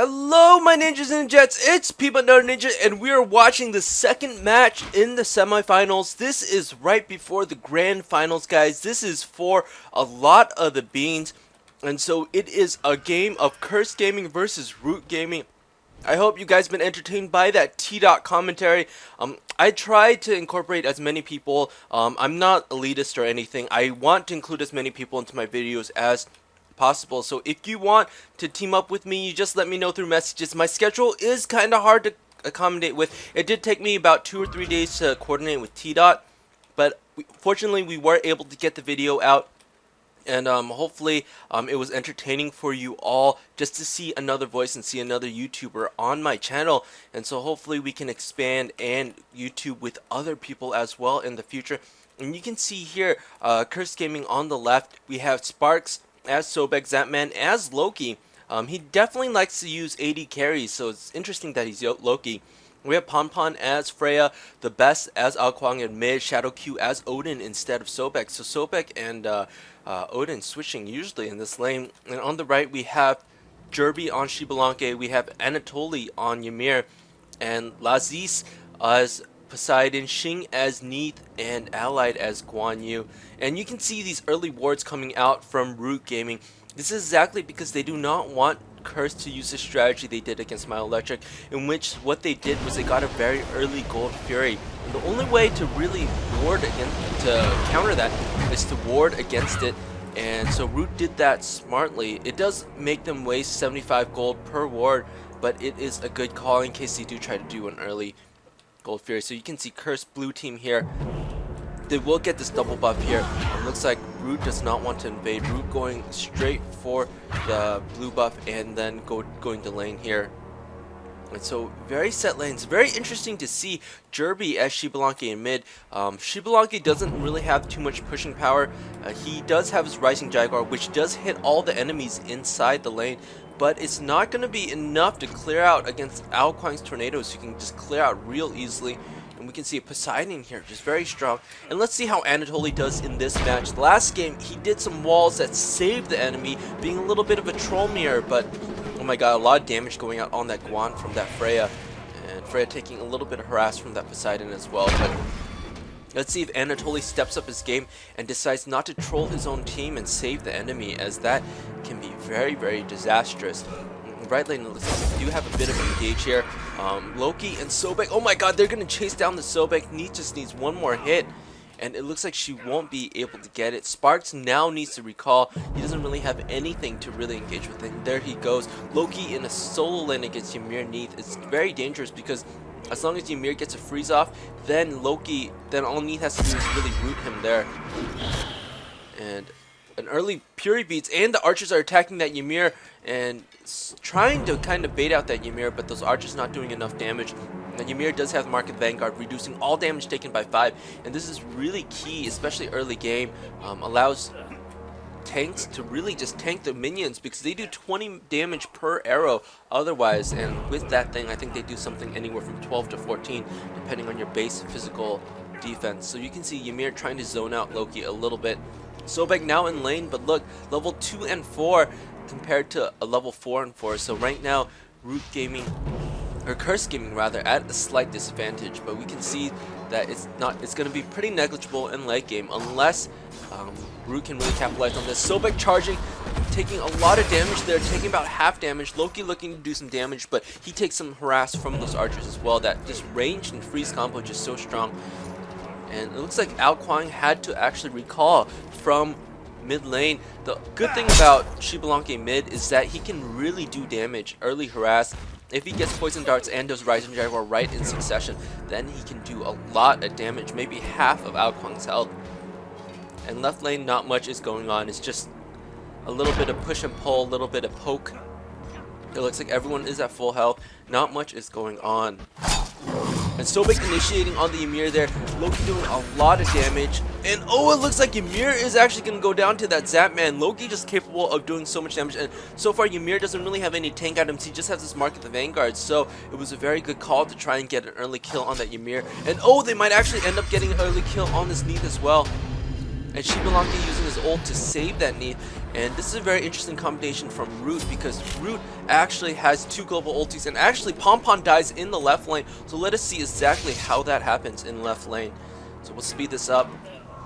Hello my ninjas and jets, it's Peabutnutterninja and we are watching the second match in the semifinals. This is right before the grand finals, guys. This is for a lot of the beans. And so it is a game of Curse Gaming versus Root Gaming. I hope you guys been entertained by that T-Dot commentary. I try to incorporate as many people. I'm not elitist or anything. I want to include as many people into my videos as possible. So if you want to team up with me, you just let me know through messages. My schedule is kind of hard to accommodate with. It did take me about 2 or 3 days to coordinate with T-Dot, but fortunately we were able to get the video out. And hopefully it was entertaining for you all just to see another voice and see another YouTuber on my channel. And so hopefully we can expand and YouTube with other people as well in the future. And you can see here, Curse Gaming on the left, we have Sparks as Sobek, Zapman as Loki. He definitely likes to use AD carries, so it's interesting that he's Loki. We have Ponpon as Freya, the best as Ao Kuang, and mid Shadow Q as Odin instead of Sobek. So Sobek and Odin switching usually in this lane. And on the right we have Jerby on Xbalanque, we have Anatoly on Ymir, and Lazis as Poseidon, Xing as Neith, and Allied as Guan Yu. And you can see these early wards coming out from Root Gaming. This is exactly because they do not want Curse to use the strategy they did against Smile Electric, in which what they did was they got a very early Gold Fury. And the only way to really ward against, to counter that, is to ward against it. And so Root did that smartly. It does make them waste 75 gold per ward, but it is a good call in case they do try to do an early Gold Fury. So you can see Curse blue team here. They will get this double buff here. It looks like Root does not want to invade. Root going straight for the blue buff and then going to lane here. And so very set lanes. Very interesting to see Jerby as Xbalanque in mid. Xbalanque doesn't really have too much pushing power. He does have his Rising Jaguar, which does hit all the enemies inside the lane, but it's not going to be enough to clear out against Ao Kuang's tornadoes. You can just clear out real easily. And we can see Poseidon here, just very strong. And let's see how Anatoly does in this match. Last game, he did some walls that saved the enemy, being a little bit of a troll mirror, but oh my god, a lot of damage going out on that Guan from that Freya. And Freya taking a little bit of harass from that Poseidon as well. But let's see if Anatoly steps up his game and decides not to troll his own team and save the enemy, as that can be very, very disastrous. Right lane, looks like we do have a bit of engage here. Loki and Sobek, oh my god, they're going to chase down the Sobek. Neith just needs one more hit, and it looks like she won't be able to get it. Sparks now needs to recall. He doesn't really have anything to really engage with it. And there he goes. Loki in a solo lane against Ymir Neith. It's very dangerous because as long as Ymir gets a freeze off, then all Neith has to do is really root him there. And an early Fury beats, and the archers are attacking that Ymir and trying to kind of bait out that Ymir, but those archers not doing enough damage. And Ymir does have Mark of Vanguard, reducing all damage taken by 5, and this is really key, especially early game. Allows tanks to really just tank the minions because they do 20 damage per arrow otherwise, and with that thing I think they do something anywhere from 12 to 14 depending on your base physical defense. So you can see Ymir trying to zone out Loki a little bit. Sobek now in lane, but look, level 2 and 4 compared to a level 4 and 4. So right now, Root Gaming, or Curse Gaming rather, at a slight disadvantage. But we can see that it's going to be pretty negligible in late game unless Root can really capitalize on this. Sobek charging, taking a lot of damage there, taking about half damage. Loki looking to do some damage, but he takes some harass from those archers as well. That just range and freeze combo just so strong. And it looks like Ao Kuang had to actually recall from mid lane. The good thing about Xbalanque mid is that he can really do damage, early harass. If he gets poison darts and does Rising Jaguar right in succession, then he can do a lot of damage, maybe half of Ao Kuang's health. And left lane, not much is going on. It's just a little bit of push and pull, a little bit of poke. It looks like everyone is at full health. Not much is going on. And Sobek initiating on the Ymir there. Loki doing a lot of damage. And oh, it looks like Ymir is actually going to go down to that Zapman. Loki just capable of doing so much damage. And so far, Ymir doesn't really have any tank items. He just has this Mark of the Vanguard. So it was a very good call to try and get an early kill on that Ymir. And oh, they might actually end up getting an early kill on this Neith as well. and Shibalanki using his ult to save that need. And this is a very interesting combination from Root, because Root actually has 2 global ultis, and actually Pompon dies in the left lane. So let us see exactly how that happens in left lane. So we'll speed this up.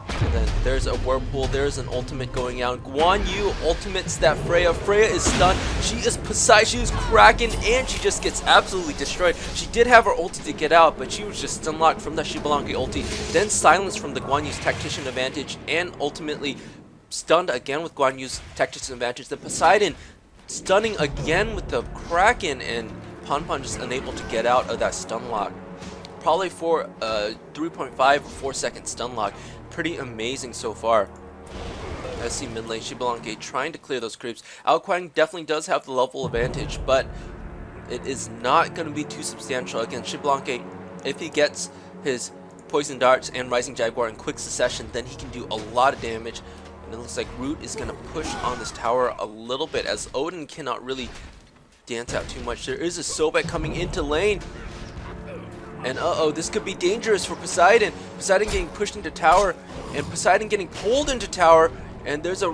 And then there's a Whirlpool, there's an ultimate going out. Guan Yu ultimates that Freya. Freya is stunned, she is Poseidon, she is Kraken, and she just gets absolutely destroyed. She did have her ulti to get out, but she was just stun locked from the Shibalanki ulti. Then silenced from the Guan Yu's Tactician advantage, and ultimately stunned again with Guan Yu's Tactician advantage. Then Poseidon stunning again with the Kraken, and Pompon just unable to get out of that stun lock. Probably for a 3.5 or 4 second stun lock. Pretty amazing so far. Let's see mid lane, Shibalanki trying to clear those creeps. Ao Kuang definitely does have the level advantage, but it is not going to be too substantial against Shibalanki. If he gets his Poison Darts and Rising Jaguar in quick succession, then he can do a lot of damage. And it looks like Root is going to push on this tower a little bit, as Odin cannot really dance out too much. There is a Sobek coming into lane. And this could be dangerous for Poseidon. Poseidon getting pushed into tower, and Poseidon getting pulled into tower, and there's a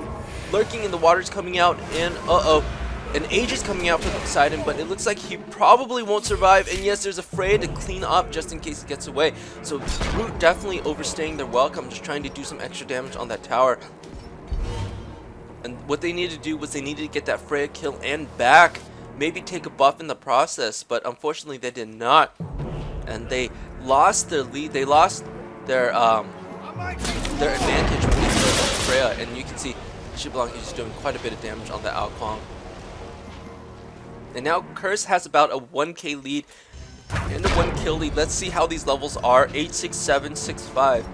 lurking in the waters coming out, and an Aegis coming out for Poseidon, but it looks like he probably won't survive. And yes, there's a Freya to clean up just in case he gets away. So Root definitely overstaying their welcome, just trying to do some extra damage on that tower. And what they needed to do was they needed to get that Freya kill and back, maybe take a buff in the process, but unfortunately they did not. And they lost their lead. They lost their advantage with the Freya, and you can see Shibalanki is doing quite a bit of damage on the Ao Kuang. And now Curse has about a 1k lead and a 1 kill lead. Let's see how these levels are. 86765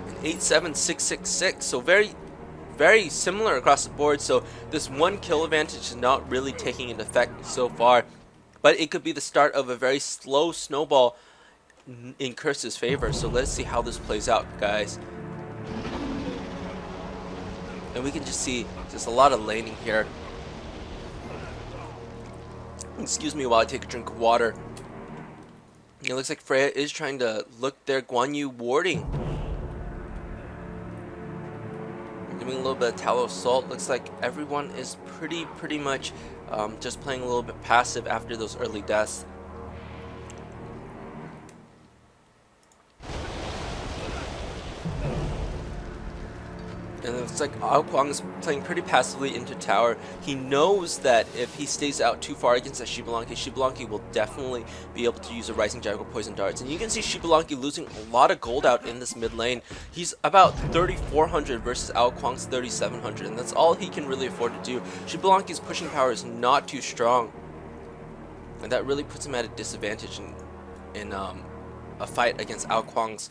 and 87666. So very similar across the board. So this 1 kill advantage is not really taking into effect so far. But it could be the start of a very slow snowball in Curse's favor. So let's see how this plays out, guys. And we can just see just a lot of laning here. Excuse me while I take a drink of water. It looks like Freya is trying to look there. Guan Yu warding. Doing a little bit of Tallow Assault. Looks like everyone is pretty much just playing a little bit passive after those early deaths. And it looks like Ao Kuang is playing pretty passively into tower. He knows that if he stays out too far against that Shibalanki will definitely be able to use a Rising Jaguar Poison Darts. And you can see Shibalanki losing a lot of gold out in this mid lane. He's about 3,400 versus Ao Kuang's 3,700, and that's all he can really afford to do. Shibalanki's pushing power is not too strong, and that really puts him at a disadvantage in a fight against Ao Kuang's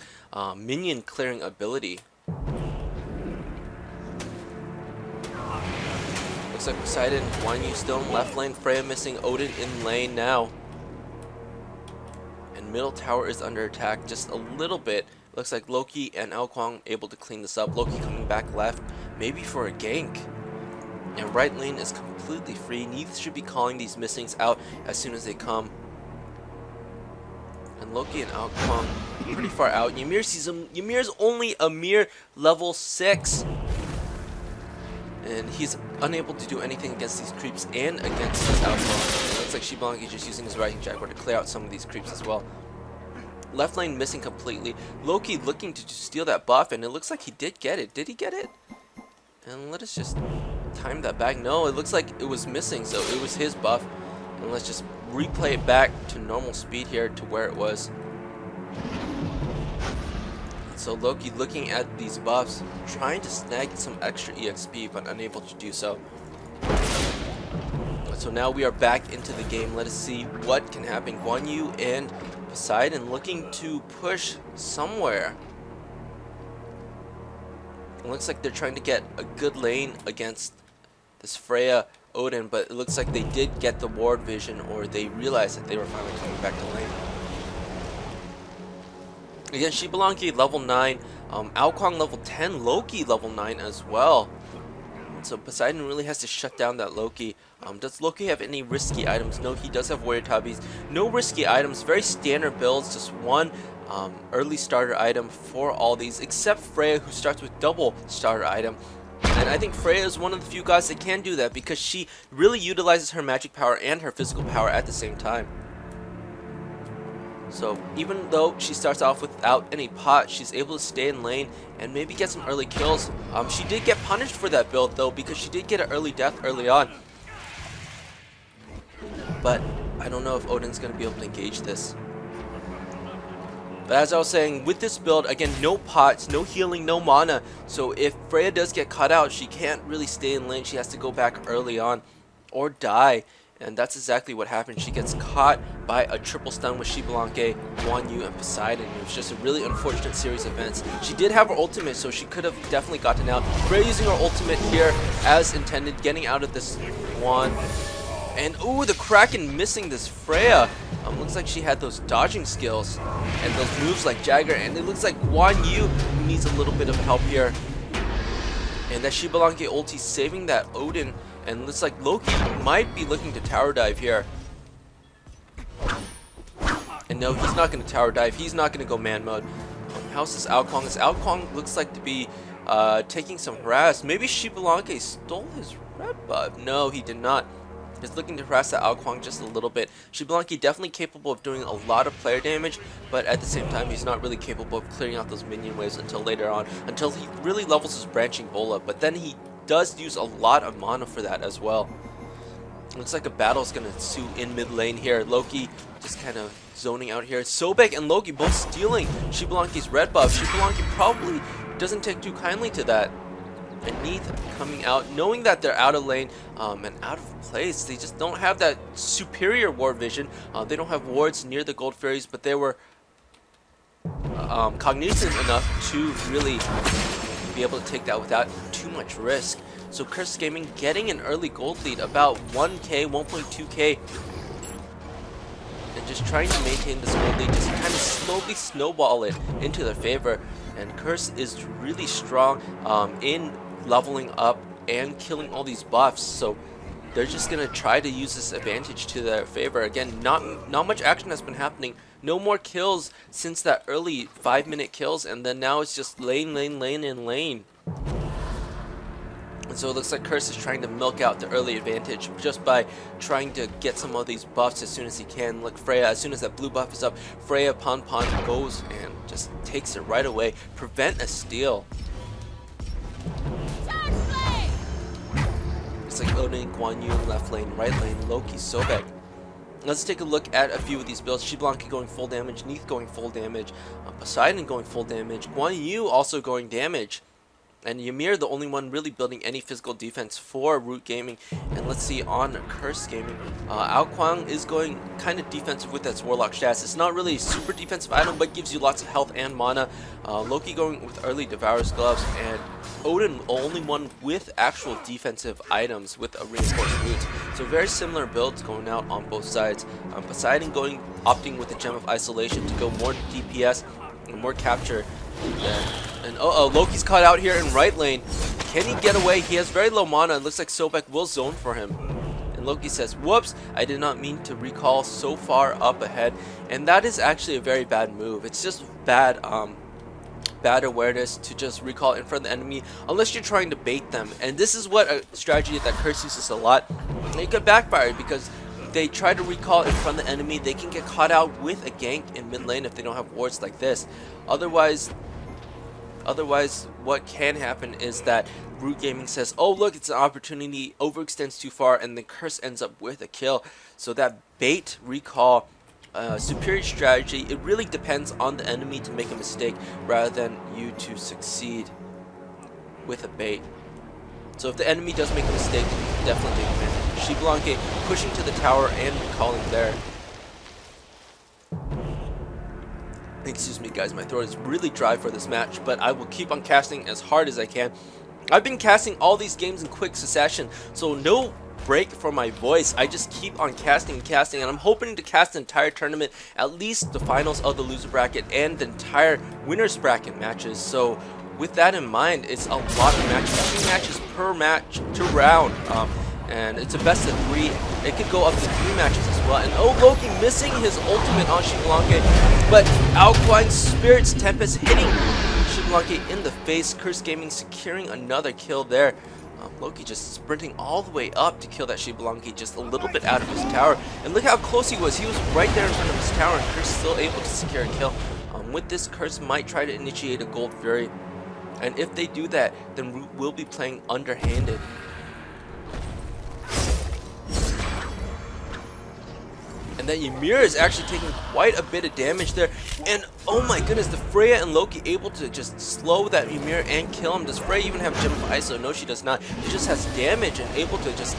minion clearing ability. Looks like Poseidon, Guan Yu still in left lane, Freya missing, Odin in lane now. And middle tower is under attack just a little bit. Looks like Loki and Ao Kuang able to clean this up. Loki coming back left, maybe for a gank. And right lane is completely free. Neith should be calling these missings out as soon as they come. And Loki and Ao Kuang pretty far out. Ymir sees him. Ymir's only a mere level 6. And he's unable to do anything against these creeps and against this Ao Kuang. It looks like Shibalanki just using his Rising Jaguar to clear out some of these creeps as well. Left lane missing completely. Loki looking to steal that buff, and it looks like he did get it. Did he get it? And let us just time that back. No, it looks like it was missing, so it was his buff. And let's just replay it back to normal speed here to where it was. So Loki looking at these buffs, trying to snag some extra EXP, but unable to do so. So now we are back into the game. Let us see what can happen. Guan Yu and Poseidon looking to push somewhere. It looks like they're trying to get a good lane against this Freya Odin, but it looks like they did get the ward vision, or they realized that they were finally coming back to lane. Again, Shibalanki level 9, Ao Kuang level 10, Loki level 9 as well. So Poseidon really has to shut down that Loki. Does Loki have any risky items? No, he does have warrior tabbies. No risky items, very standard builds, just one early starter item for all these, except Freya, who starts with double starter item. And I think Freya is one of the few guys that can do that because she really utilizes her magic power and her physical power at the same time. So even though she starts off without any pot, she's able to stay in lane and maybe get some early kills. She did get punished for that build though, because she did get an early death early on. But I don't know if Odin's going to be able to engage this. But as I was saying, with this build, again, no pots, no healing, no mana. So if Freya does get caught out, she can't really stay in lane. She has to go back early on or die. And that's exactly what happened. She gets caught by a triple stun with Xbalanque, Guan Yu, and Poseidon. It was just a really unfortunate series of events. She did have her ultimate, so she could have definitely gotten out. Freya using her ultimate here as intended, getting out of this one. And ooh, the Kraken missing this Freya. Looks like she had those dodging skills and those moves like Jagger, and it looks like Guan Yu needs a little bit of help here. And that Xbalanque ulti saving that Odin, and looks like Loki might be looking to tower dive here. And no, he's not going to tower dive. He's not going to go man mode. How's this Ao Kuang? This Ao Kuang looks like to be taking some harass. Maybe Xbalanque stole his red buff. No, he did not. He's looking to harass the Ao Kuang just a little bit. Xbalanque definitely capable of doing a lot of player damage, but at the same time, he's not really capable of clearing out those minion waves until later on, until he really levels his branching bola. But then he does use a lot of mana for that as well. Looks like a battle is going to ensue in mid lane here. Loki just kind of zoning out here. Sobek and Loki both stealing Xbalanque's red buff. Xbalanque probably doesn't take too kindly to that. And Neith coming out, knowing that they're out of lane and out of place. They just don't have that superior ward vision. They don't have wards near the gold fairies, but they were cognizant enough to really be able to take that without too much risk. So Curse Gaming getting an early gold lead, about 1k, 1.2k. And just trying to maintain this gold lead, just kind of slowly snowball it into their favor. And Curse is really strong in leveling up and killing all these buffs, so they're just gonna try to use this advantage to their favor. Again, not much action has been happening. No more kills since that early 5-minute kills, and then now it's just lane, lane, lane, and lane. And so it looks like Curse is trying to milk out the early advantage just by trying to get some of these buffs as soon as he can. Look, Freya, as soon as that blue buff is up, Freya Pon goes and just takes it right away. Prevent a steal. It's like Odin, Guan Yu in left lane, right lane, Loki, Sobek. Let's take a look at a few of these builds. Xbalanque going full damage, Neith going full damage, Poseidon going full damage, Guan Yu also going damage. And Ymir, the only one really building any physical defense for Root Gaming. And let's see on Curse Gaming, Ao Kuang is going kind of defensive with that Warlock stats. It's not really a super defensive item, but gives you lots of health and mana. Loki going with early Devourer's Gloves, and Odin only one with actual defensive items with a reinforced boots. So very similar builds going out on both sides. Poseidon opting with the Gem of Isolation to go more DPS and more capture. And Loki's caught out here in right lane. Can he get away? He has very low mana. It looks like Sobek will zone for him. And Loki says, whoops, I did not mean to recall so far up ahead. And that is actually a very bad move. It's just bad awareness to just recall in front of the enemy unless you're trying to bait them. And this is what a strategy that Curse uses a lot. And it could backfire because they try to recall in front of the enemy. They can get caught out with a gank in mid lane if they don't have wards like this. Otherwise, what can happen is that Root Gaming says, oh look, it's an opportunity, overextends too far, and then Curse ends up with a kill. So that bait recall, superior strategy, it really depends on the enemy to make a mistake rather than you to succeed with a bait. So if the enemy does make a mistake, definitely take advantage. Xbalanque pushing to the tower and recalling there. Excuse me guys, my throat is really dry for this match, but I will keep on casting as hard as I can. I've been casting all these games in quick succession, so no break for my voice. I just keep on casting and casting, and I'm hoping to cast the entire tournament, at least the finals of the loser bracket and the entire winners bracket matches. So with that in mind, it's a lot of matches, 2 matches per match to round. And it's a best of 3. It could go up to 3 matches as well. And oh, Loki missing his ultimate on Xbalanque, but outflying Spirit's Tempest hitting Xbalanque in the face. Curse Gaming securing another kill there. Loki just sprinting all the way up to kill that Xbalanque just a little bit out of his tower. And look how close he was. He was right there in front of his tower, and Curse still able to secure a kill. With this, Curse might try to initiate a Gold Fury. And if they do that, then we'll be playing underhanded. And then Ymir is actually taking quite a bit of damage there. And oh my goodness, the Freya and Loki able to just slow that Ymir and kill him. Does Freya even have Gem of ISO? No, she does not. She just has damage and able to just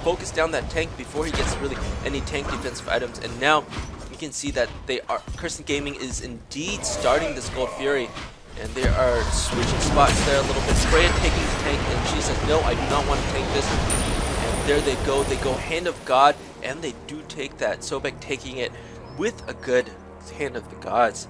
focus down that tank before he gets really any tank defensive items. And now you can see that they are, Curse Gaming is indeed starting this Gold Fury. And they are switching spots there a little bit. Freya taking the tank, and she says, no, I do not want to tank this. And there they go Hand of God, and they do take that. Sobek taking it with a good Hand of the Gods.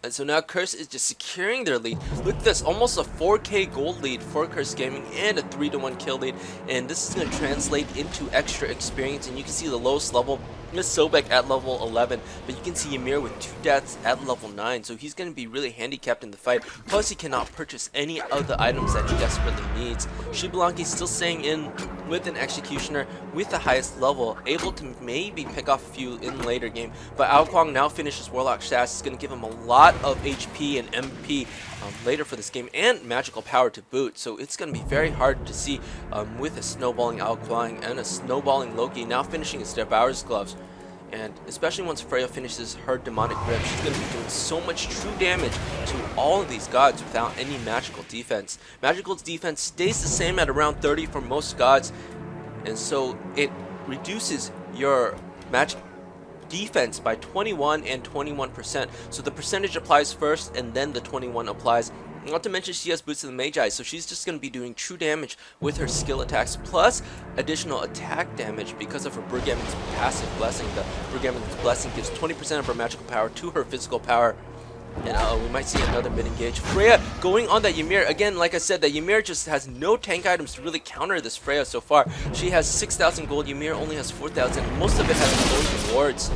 And so now Curse is just securing their lead. Look at this, almost a 4k gold lead for Curse Gaming and a 3-to-1 kill lead. And this is going to translate into extra experience. And you can see the lowest level is Sobek at level 11. But you can see Ymir with 2 deaths at level 9. So he's going to be really handicapped in the fight. Plus he cannot purchase any of the items that he desperately needs. Xbalanque still staying in with an Executioner with the highest level. Able to maybe pick off a few in later game. But Ao Kuang now finishes Warlock Shas. It's going to give him a lot of HP and MP later for this game, and magical power to boot. So it's going to be very hard to see with a snowballing Ao Kuang and a snowballing Loki now finishing his Devourer's Gloves. And especially once Freya finishes her Demonic Grip, she's going to be doing so much true damage to all of these gods without any magical defense. Magical defense stays the same at around 30 for most gods, and so it reduces your magic defense by 21 and 21%. So the percentage applies first, and then the 21 applies. Not to mention she has Boots of the Magi, so she's just going to be doing true damage with her skill attacks, plus additional attack damage because of her Brugamen's passive blessing. The Brugamen's blessing gives 20% of her magical power to her physical power. And we might see another mid-engage. Freya going on that Ymir. Again, like I said, that Ymir just has no tank items to really counter this Freya so far. She has 6,000 gold. Ymir only has 4,000. Most of it has gold rewards.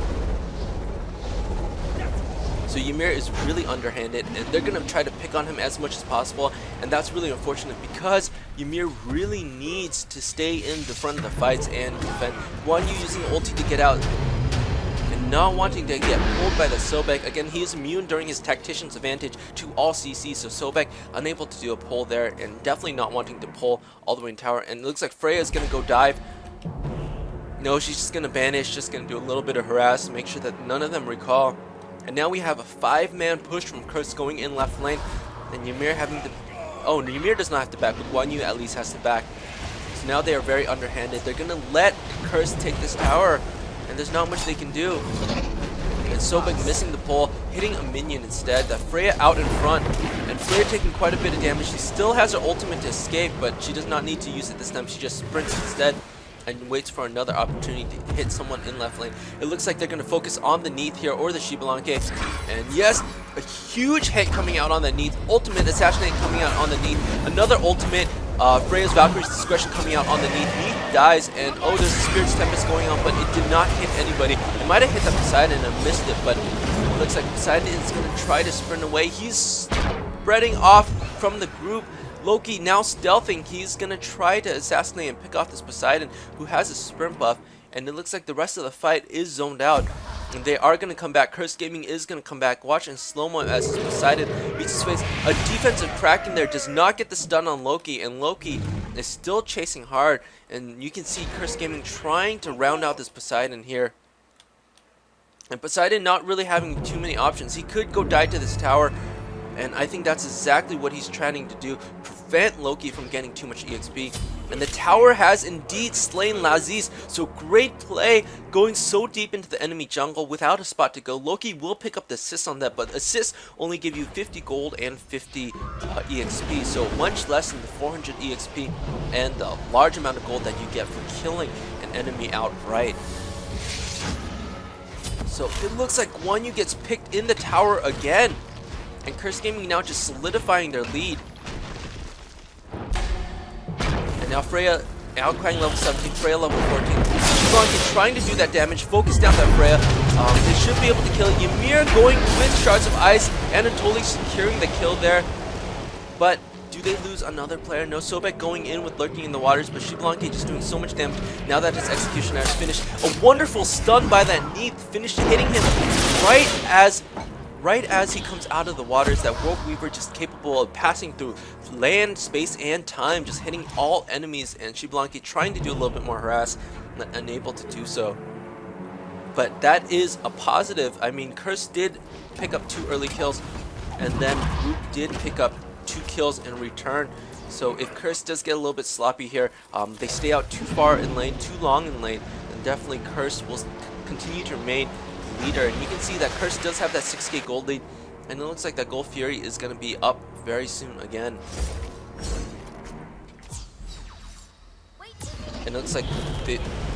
So Ymir is really underhanded, and they're going to try to pick on him as much as possible. And that's really unfortunate because Ymir really needs to stay in the front of the fights and defend. Guan Yu using ulti to get out, not wanting to get pulled by the Sobek. Again, he is immune during his Tactician's Advantage to all CC, so Sobek unable to do a pull there, and definitely not wanting to pull all the way in tower. And it looks like Freya is going to go dive. No, she's just going to banish, just going to do a little bit of harass, make sure that none of them recall. And now we have a 5-man push from Curse going in left lane, and Ymir having to... Oh, Ymir does not have to back, but Guan Yu at least has to back. So now they are very underhanded. They're going to let Curse take this tower, and there's not much they can do. And Sobek missing the pull, hitting a minion instead. That Freya out in front, and Freya taking quite a bit of damage. She still has her ultimate to escape, but she does not need to use it this time. She just sprints instead and waits for another opportunity to hit someone in left lane. It looks like they're going to focus on the Neath here, or the Xbalanque. And yes, a huge hit coming out on the Neath. Ultimate assassinate coming out on the Neath. Another ultimate. Freya's Valkyrie's Discretion coming out on the Neath. Neath dies, and oh, there's a Spirit's Tempest going on, but it did not hit anybody. It might have hit that Poseidon and missed it, but it looks like Poseidon is going to try to sprint away. He's spreading off from the group. Loki now stealthing. He's going to try to assassinate and pick off this Poseidon, who has a sprint buff, and it looks like the rest of the fight is zoned out. And they are going to come back. Curse Gaming is going to come back. Watch in slow-mo as Poseidon beats his face. A defensive crack in there does not get the stun on Loki, and Loki is still chasing hard. And you can see Curse Gaming trying to round out this Poseidon here. And Poseidon not really having too many options. He could go die to this tower, and I think that's exactly what he's trying to do. Prevent Loki from getting too much EXP. And the tower has indeed slain Laziz. So great play, going so deep into the enemy jungle without a spot to go. Loki will pick up the assist on that, but assists only give you 50 gold and 50 EXP. So much less than the 400 EXP and the large amount of gold that you get for killing an enemy outright. So it looks like Guan Yu gets picked in the tower again. And Curse Gaming now just solidifying their lead. And now Freya Outcrying level 17, Freya level 14. Shiblanki trying to do that damage, focus down that Freya. They should be able to kill it. Ymir going with Shards of Ice, Anatoly securing the kill there. But do they lose another player? No, Sobek going in with Lurking in the Waters, but Shiblanki just doing so much damage now that his Executioner is finished. A wonderful stun by that Neath, finished hitting him right as he comes out of the waters. That World Weaver just capable of passing through land, space, and time, just hitting all enemies, and Shiblanki trying to do a little bit more harass, unable to do so. But that is a positive. I mean, Curse did pick up 2 early kills, and then Root did pick up 2 kills in return. So if Curse does get a little bit sloppy here, they stay out too far in lane, too long in lane, then definitely Curse will continue to remain leader. And you can see that Curse does have that 6k gold lead, and it looks like that Gold Fury is going to be up very soon again. And it looks like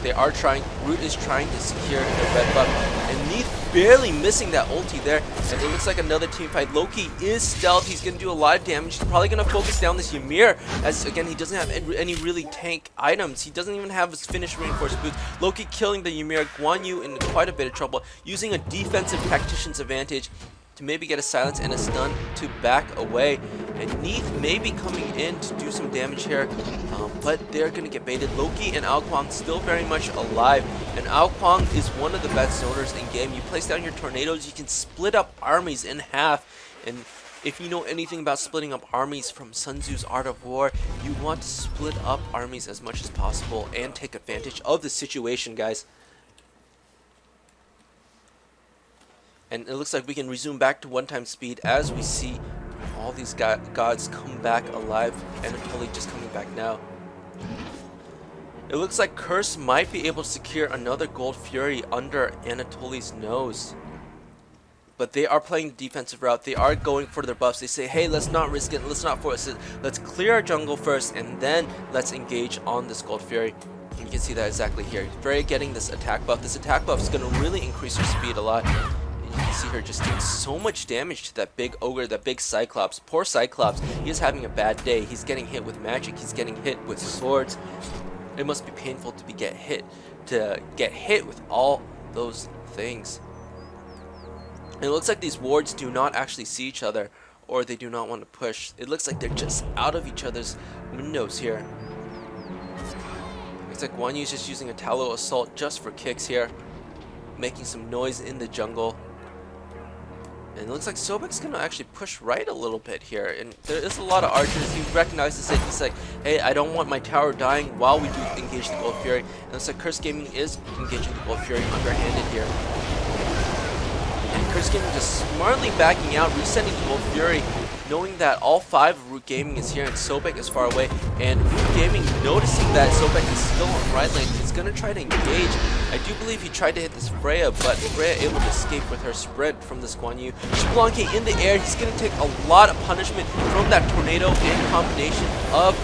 they are trying, Root is trying to secure the red buff, and Neath barely missing that ulti there, and it looks like another team fight. Loki is stealth, he's going to do a lot of damage. He's probably going to focus down this Ymir, as again he doesn't have any really tank items. He doesn't even have his finished reinforced boots. Loki killing the Ymir, Guan Yu in quite a bit of trouble, using a defensive tactician's advantage to maybe get a silence and a stun to back away. And Neath may be coming in to do some damage here, but they're going to get baited. Loki and Ao Kuang still very much alive, and Ao Kuang is one of the best zoners in game. You place down your tornadoes, you can split up armies in half, and if you know anything about splitting up armies from Sun Tzu's Art of War, you want to split up armies as much as possible and take advantage of the situation, guys. And it looks like we can resume back to 1-time speed as we see all these gods come back alive. Anatoly just coming back now. It looks like Curse might be able to secure another Gold Fury under Anatoly's nose. But they are playing the defensive route. They are going for their buffs. They say, hey, let's not risk it. Let's not force it. Let's clear our jungle first, and then let's engage on this Gold Fury. And you can see that exactly here. Freya getting this attack buff. This attack buff is going to really increase her speed a lot. You can see her just doing so much damage to that big ogre, that big Cyclops. Poor Cyclops, he is having a bad day. He's getting hit with magic, he's getting hit with swords. It must be painful to get hit with all those things. And it looks like these wards do not actually see each other, or they do not want to push. It looks like they're just out of each other's windows here. Looks like Guan Yu's just using a Tallow Assault just for kicks here, making some noise in the jungle. And it looks like Sobek's going to actually push right a little bit here. And there is a lot of archers. He recognizes it. He's like, hey, I don't want my tower dying while we do engage the Gold Fury. And it looks like Curse Gaming is engaging the Gold Fury underhanded here. And Curse Gaming just smartly backing out, resetting the Gold Fury, knowing that all 5 of Root Gaming is here and Sobek is far away. And Root Gaming noticing that Sobek is still on right lane, he's going to try to engage. I do believe he tried to hit this Freya, but Freya able to escape with her sprint from this Guan Yu. Shiblanki in the air, he's going to take a lot of punishment from that tornado in combination of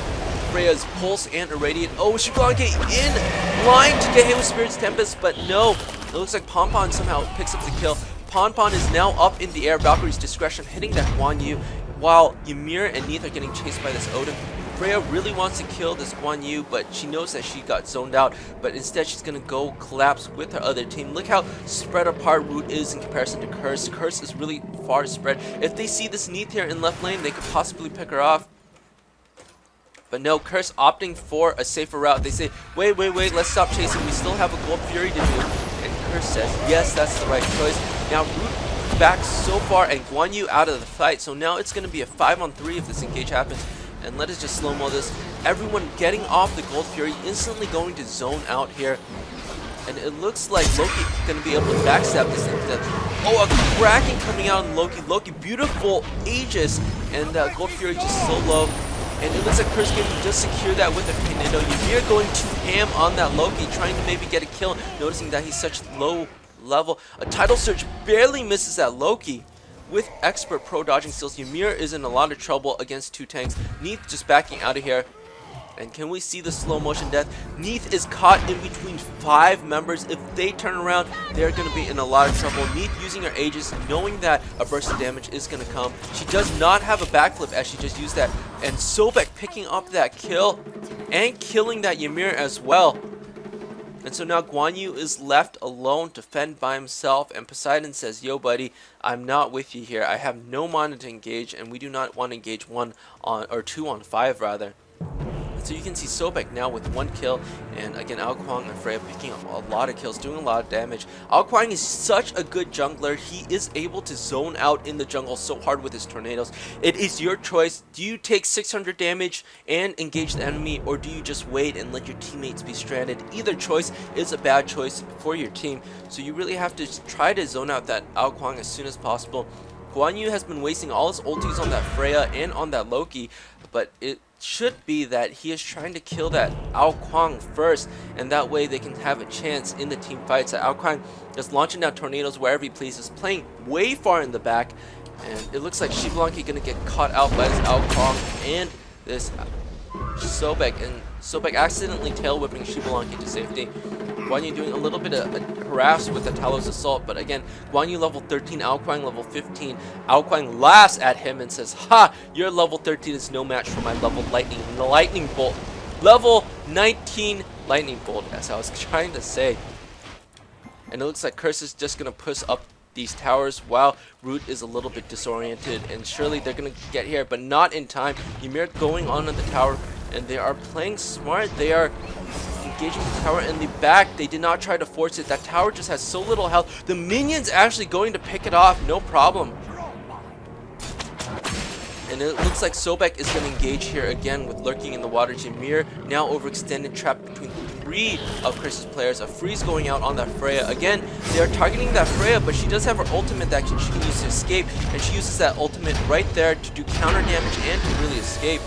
Freya's Pulse and Irradiate. Oh, Shiblanki in line to get hit with Spirit's Tempest, but no. It looks like Pompon somehow picks up the kill. Pompon is now up in the air, Valkyrie's Discretion hitting that Guan Yu, while Ymir and Neath are getting chased by this Odin. Freya really wants to kill this Guan Yu, but she knows that she got zoned out, but instead she's going to go collapse with her other team. Look how spread apart Root is in comparison to Curse. Curse is really far spread. If they see this Neath here in left lane, they could possibly pick her off. But no, Curse opting for a safer route. They say, wait, let's stop chasing. We still have a Gold Fury to do. And Curse says, yes, that's the right choice. Now Root back so far and Guan Yu out of the fight, so now it's going to be a 5-on-3 if this engage happens. And let us just slow-mo this. Everyone getting off the Gold Fury, instantly going to zone out here. And it looks like Loki going to be able to backstab this thing to death. Oh, a Kraken coming out on Loki. Loki, beautiful Aegis. And Gold Fury just so low. And it looks like Curse Gaming just secure that with a tornado. Ymir going to ham on that Loki, trying to maybe get a kill, noticing that he's such low level. A Tidal Surge barely misses that Loki. With expert pro dodging skills, Ymir is in a lot of trouble against 2 tanks. Neath just backing out of here. And can we see the slow motion death? Neath is caught in between 5 members. If they turn around, they're going to be in a lot of trouble. Neath using her Aegis, knowing that a burst of damage is going to come. She does not have a backflip as she just used that. And Sobek picking up that kill. and killing that Ymir as well. And so now Guan Yu is left alone to fend by himself, and Poseidon says, yo buddy, I'm not with you here. I have no mana to engage, and we do not want to engage 1 on, or 2 on 5 rather. So you can see Sobek now with 1 kill, and again Ao Kuang and Freya picking up a lot of kills, doing a lot of damage. Ao Kuang is such a good jungler. He is able to zone out in the jungle so hard with his tornadoes. It is your choice. Do you take 600 damage and engage the enemy, or do you just wait and let your teammates be stranded? Either choice is a bad choice for your team, so you really have to try to zone out that Ao Kuang as soon as possible. Guan Yu has been wasting all his ultis on that Freya and on that Loki, but it should be that he is trying to kill that Ao Kuang first, and that way they can have a chance in the team fights. So Ao Kuang is launching down tornadoes wherever he pleases, playing way far in the back, and it looks like Xbalanque gonna get caught out by this Ao Kuang and this Sobek, and Sobek accidentally tail whipping Xbalanque to safety. Guan Yu doing a little bit of harass with the Talos Assault, but again, Guan Yu level 13, Ao Kuang level 15. Ao Kuang laughs at him and says, ha, your level 13 is no match for my level lightning bolt. Level 19 lightning bolt, as I was trying to say. And it looks like Curse is just going to push up these towers while Root is a little bit disoriented, and surely they're going to get here, but not in time. Ymir going on the tower, and they are playing smart. They are engaging the tower in the back. They did not try to force it. That tower just has so little health. The minions actually going to pick it off, no problem. And it looks like Sobek is going to engage here again with lurking in the water. Ymir now overextended, trapped between 3 of Chris's players. A freeze going out on that Freya. Again, they are targeting that Freya, but she does have her ultimate that she can use to escape, and she uses that ultimate right there to do counter damage and to really escape.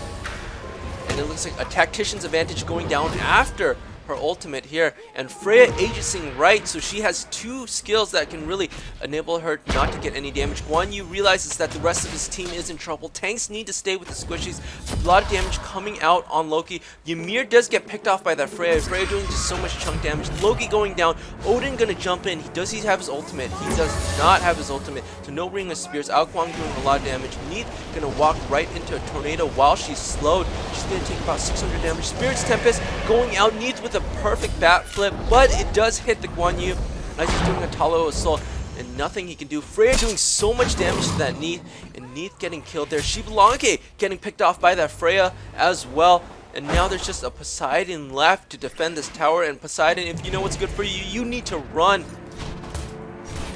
And it looks like a tactician's advantage going down after her ultimate here, and Freya aegising right, so she has 2 skills that can really enable her not to get any damage. Guan Yu realizes that the rest of his team is in trouble. Tanks need to stay with the squishies. A lot of damage coming out on Loki. Ymir does get picked off by that Freya. Freya doing just so much chunk damage. Loki going down. Odin gonna jump in. Does he have his ultimate? He does not have his ultimate, so no ring of spears. Ao Kuang doing a lot of damage. Neith gonna walk right into a tornado while she's slowed. She's gonna take about 600 damage. Spirit's Tempest going out. Neith with a perfect bat flip, but it does hit the Guan Yu as he's doing a Talo Assault, and nothing he can do. Freya doing so much damage to that Neith, and Neith getting killed there. Xbalanque getting picked off by that Freya as well, and now there's just a Poseidon left to defend this tower. And Poseidon, if you know what's good for you, you need to run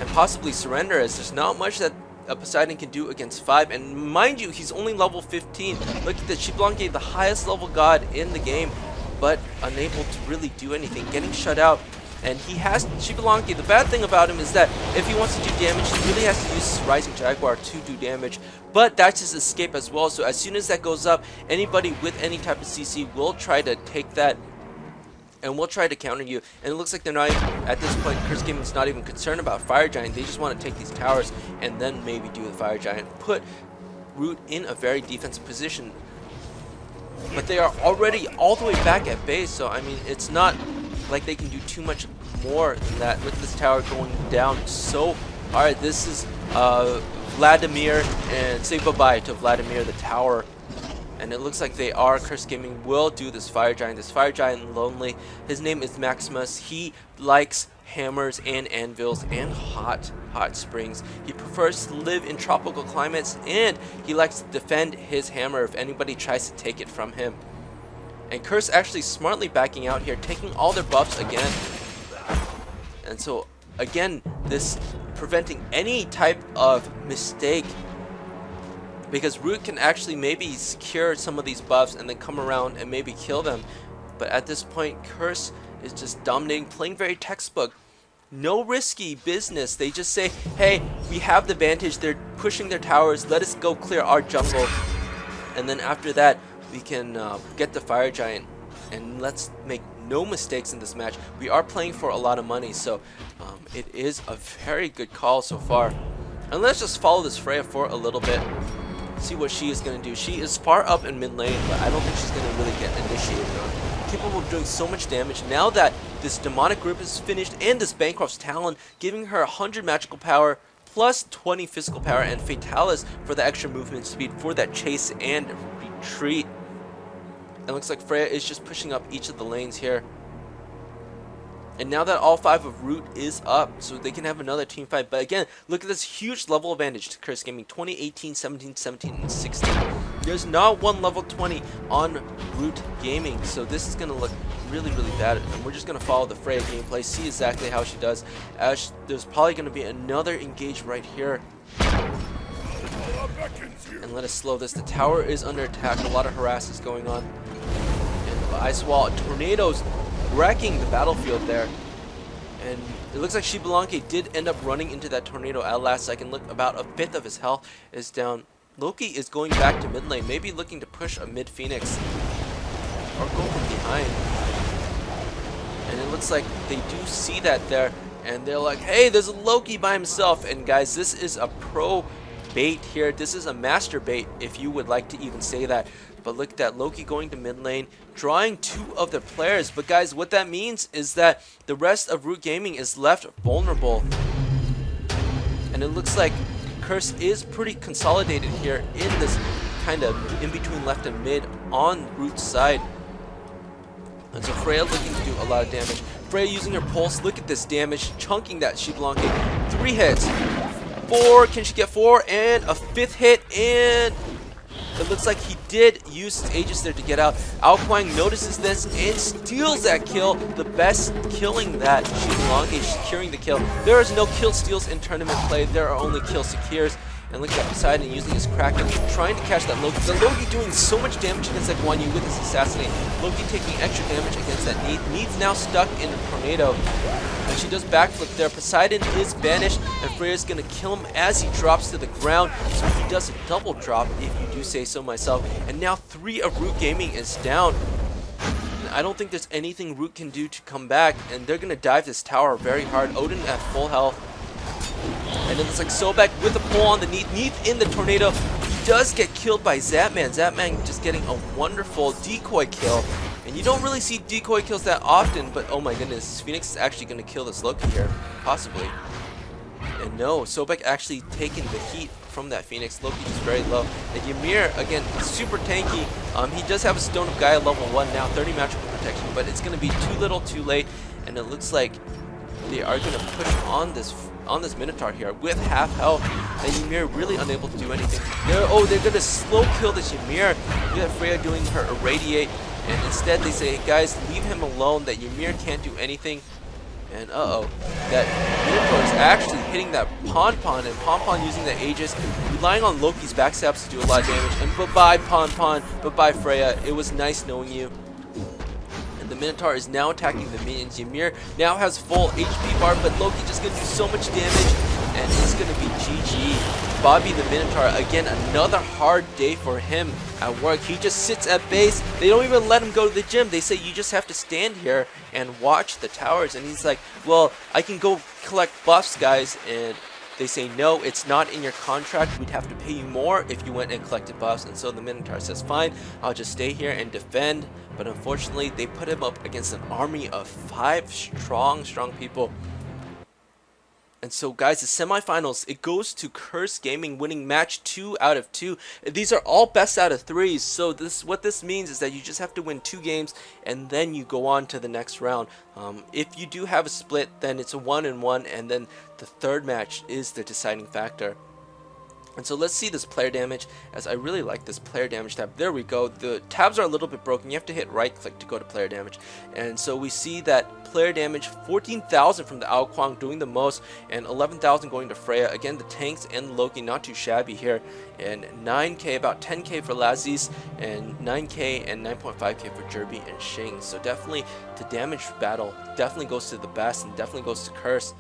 and possibly surrender, as there's not much that Poseidon can do against 5, and mind you, he's only level 15. Look at this, Xbalanque, the highest level god in the game, but unable to really do anything, getting shut out. And he has Xbalanque. The bad thing about him is that if he wants to do damage, he really has to use Rising Jaguar to do damage, but that's his escape as well. So as soon as that goes up, anybody with any type of CC will try to take that and will try to counter you. And it looks like they're not even, at this point, Curse Gaming's not even concerned about Fire Giant. They just want to take these towers and then maybe do the Fire Giant, put Root in a very defensive position. But they are already all the way back at base, so I mean, it's not like they can do too much more than that with this tower going down so hard. This is Vladimir, and say bye-bye to Vladimir, the tower. And it looks like they are. Curse Gaming will do this Fire Giant. This Fire Giant lonely. His name is Maximus. He likes hammers and anvils and hot springs. He prefers to live in tropical climates, and he likes to defend his hammer if anybody tries to take it from him. And Curse actually smartly backing out here, taking all their buffs again. And so again, this preventing any type of mistake, because Root can actually maybe secure some of these buffs and then come around and maybe kill them. But at this point, Curse is just dominating, playing very textbook. No risky business. They just say, hey, we have the advantage. They're pushing their towers. Let us go clear our jungle. And then after that, we can get the Fire Giant. And let's make no mistakes in this match. We are playing for a lot of money, so it is a very good call so far. And let's just follow this Freya for a little bit. See what she is going to do. She is far up in mid lane, but I don't think she's going to really get initiated on. Capable of doing so much damage now that this demonic grip is finished, and this Bancroft's Talon giving her 100 magical power plus 20 physical power, and Fatalis for the extra movement speed for that chase and retreat. It looks like Freya is just pushing up each of the lanes here. And now that all 5 of Root is up, so they can have another team fight. But again, look at this huge level advantage to Curse Gaming. 20, 18, 17, 17, and 16. There's not one level 20 on Root Gaming. So this is going to look really, really bad. And we're just going to follow the Freya gameplay, see exactly how she does. As there's probably going to be another engage right here. And let us slow this. The tower is under attack. A lot of harass is going on. And the Ice Wall, tornadoes wrecking the battlefield there. And it looks like Peabutnutterninja did end up running into that tornado at last second. Look, about a fifth of his health is down. Loki is going back to mid lane, maybe looking to push a mid Phoenix or go from behind. And it looks like they do see that there, and they're like, hey, there's a Loki by himself. And guys, this is a pro bait here. This is a master bait, if you would like to even say that. But look at that, Loki going to mid lane, drawing 2 of their players. But guys, what that means is that the rest of Root Gaming is left vulnerable. And it looks like Curse is pretty consolidated here in this kind of in between left and mid on Root's side. And so Freya looking to do a lot of damage. Freya using her pulse, look at this damage, chunking that Peabutnutterninja. 3 hits, 4, can she get 4? And a 5th hit, and it looks like he did use his Aegis there to get out. Ao Kuang notices this and steals that kill. The best killing that Peabutnutterninja, securing the kill. There is no kill steals in tournament play. There are only kill secures. And look at Poseidon using his Kraken, trying to catch that Loki. The Loki doing so much damage against that Guan Yu with his Assassinate. Loki taking extra damage against that Neith. Neith's now stuck in a tornado. And she does backflip there. Poseidon is banished, and Freya's going to kill him as he drops to the ground. So he does a double drop, if you do say so myself. And now 3 of Root Gaming is down. And I don't think there's anything Root can do to come back, and they're going to dive this tower very hard. Odin at full health. And it looks like Sobek with the pull on the Neith. Neith in the tornado. He does get killed by Zapman. Zapman just getting a wonderful decoy kill. And you don't really see decoy kills that often, but oh my goodness, Phoenix is actually going to kill this Loki here. Possibly. And no, Sobek actually taking the heat from that Phoenix. Loki just very low. And Ymir, again, super tanky. He does have a Stone of Gaia level 1 now, 30 magical protection, but it's going to be too little too late. And it looks like they are going to push on this Minotaur here with half health, and Ymir really unable to do anything. They're going to slow kill this Ymir. You got Freya doing her irradiate, and instead they say, guys, leave him alone, that Ymir can't do anything. And that Minotaur is actually hitting that Pon-Pon, and Pon-Pon using the Aegis, relying on Loki's backstabs to do a lot of damage. And bye-bye Pon-Pon, bye-bye Freya, it was nice knowing you. The Minotaur is now attacking the minions. Ymir now has full HP bar, but Loki just going to do so much damage, and it's going to be GG. Bobby the Minotaur, again, another hard day for him at work. He just sits at base. They don't even let him go to the gym. They say, you just have to stand here and watch the towers. And he's like, well, I can go collect buffs, guys. And they say, no, it's not in your contract. We'd have to pay you more if you went and collected buffs. And so the Minotaur says, fine, I'll just stay here and defend. But unfortunately, they put him up against an army of 5 strong people. And so, guys, the semifinals, it goes to Curse Gaming, winning match 2 out of 2. These are all best out of 3s. So what this means is that you just have to win 2 games, and then you go on to the next round. If you do have a split, then it's a 1-1, and then the 3rd match is the deciding factor. And so let's see this player damage, as I really like this player damage tab. There we go. The tabs are a little bit broken. You have to hit right click to go to player damage. And so we see that player damage, 14,000 from the Ao Kuang doing the most, and 11,000 going to Freya. Again, the tanks and Loki not too shabby here. And 9k, about 10k for Lazis, and 9k and 9.5k for Jerby and Shing. So definitely the damage battle definitely goes to the best, and definitely goes to Curse.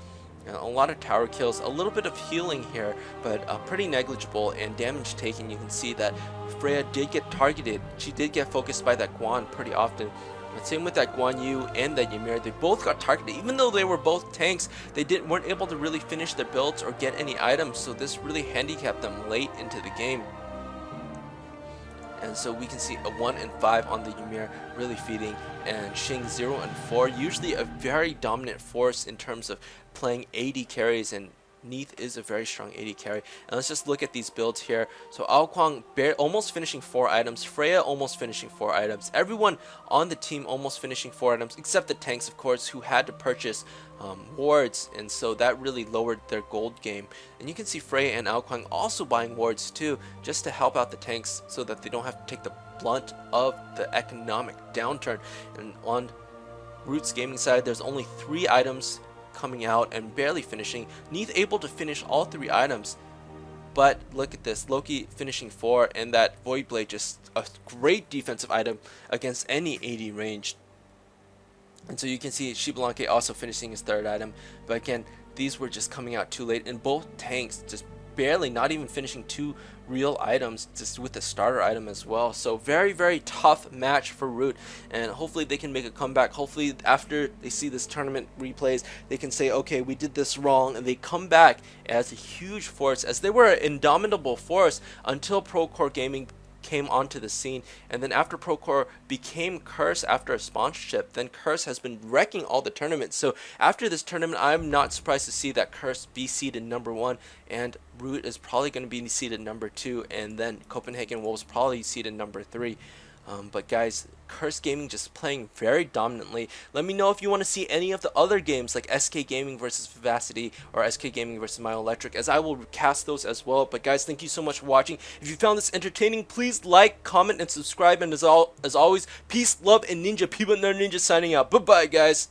A lot of tower kills, a little bit of healing here, but pretty negligible, and damage taken. You can see that Freya did get targeted. She did get focused by that Guan pretty often. But same with that Guan Yu and that Ymir. They both got targeted. Even though they were both tanks, they weren't able to really finish their builds or get any items, so this really handicapped them late into the game. And so we can see a 1 and 5 on the Ymir really feeding, and Shing 0 and 4, usually a very dominant force in terms of playing AD carries and Neath is a very strong AD carry. And let's just look at these builds here. So Ao Kwang almost finishing 4 items, Freya almost finishing 4 items, everyone on the team almost finishing 4 items, except the tanks, of course, who had to purchase wards, and so that really lowered their gold game. And you can see Freya and Ao Kwang also buying wards too, just to help out the tanks so that they don't have to take the blunt of the economic downturn. And on Root's gaming side, there's only 3 items coming out and barely finishing. Neath able to finish all 3 items, but look at this, Loki finishing 4, and that Void Blade, just a great defensive item against any AD range. And so you can see Xbalanque also finishing his 3rd item, but again, these were just coming out too late, and both tanks just barely, not even finishing 2 real items, just with the starter item as well. So very, very tough match for Root, and hopefully they can make a comeback. Hopefully after they see this tournament replays, they can say, okay, we did this wrong, and they come back as a huge force, as they were an indomitable force until Procore Gaming came onto the scene. And then after Procore became Curse after a sponsorship, then Curse has been wrecking all the tournaments. So after this tournament, I'm not surprised to see that Curse be seeded number 1, and Root is probably going to be seeded number 2, and then Copenhagen Wolves probably seeded number 3. But guys, Curse Gaming just playing very dominantly. Let me know if you want to see any of the other games like SK Gaming versus Vivacity or SK Gaming versus Myoelectric, as I will cast those as well. But guys, thank you so much for watching. If you found this entertaining, please like, comment, and subscribe. And as always, peace, love, and ninja. Peabutnutterninja signing out. Bye bye, guys.